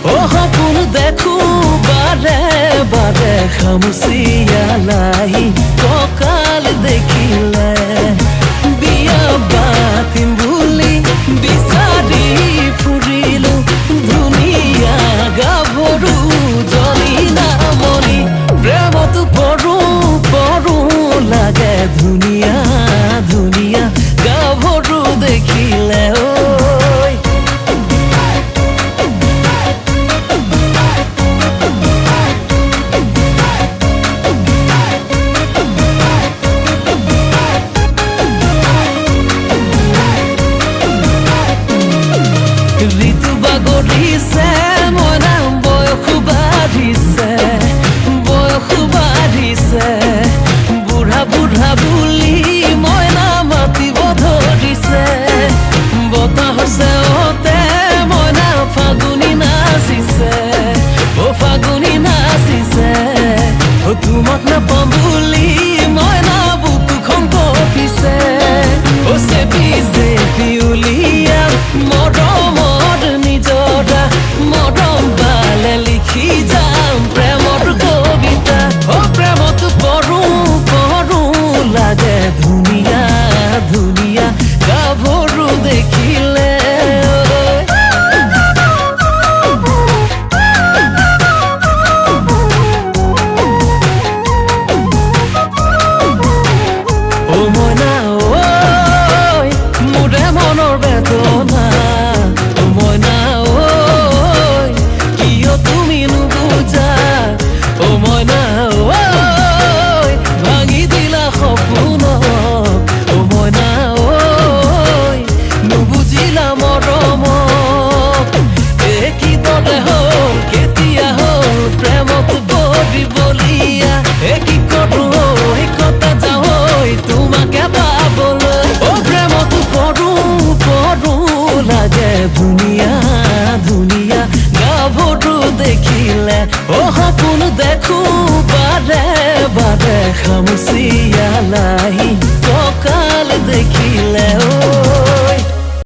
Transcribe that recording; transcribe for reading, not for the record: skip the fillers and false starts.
ও সপোন দেখো বাৰে বাৰে খামুচিয়া লাই কঁকাল দেখিলে বিয়া পাতিম বুলি বিচাৰি ফুৰিলো ধুনীয়া গাভৰু জনী নামনি প্ৰেমতো পৰো পৰো লাগে ধুনীয়া ধুনীয়া গাভৰু দেখিলে ঋতু বাগৰিছে মইনা বয়স বাঢ়িছে বুঢ়া বুঢ়া বুলি মইনা মাতিব ধৰিছে বতাহৰ চেৱতে মইনা ফাগুনি নাচিছে ফাগুনি নাচিছে তোমাক নাপাম বুলি মইনা বুকুখন কঁপিছে চেপি চেপি উলিয়া মৰমত নিজৰা মৰম বালে লিখি যাম প্ৰেমৰ কবিতা প্ৰেমত পৰো পৰো লাগে ধুনীয়া ধুনীয়া গাভৰু দেখিলে মইনা মোৰে মনৰ বেদনা মইনা কিয় তুমি নুবুজা মইনা ভাঙি দিলা সপোনক মইনা নুবুজিলা মৰমক কি দৰে হ'ল কেতিয়া হ'ল প্ৰেমত বলিয়া কি কৰো কটা যাওঁ তোমাকে পাবলৈ প্ৰেমত পৰো পৰো লাগে ধুনীয়া ধুনীয়া গাভৰু দেখিলে সপোন দেখো বাৰে বাৰে খামুচিয়া লাই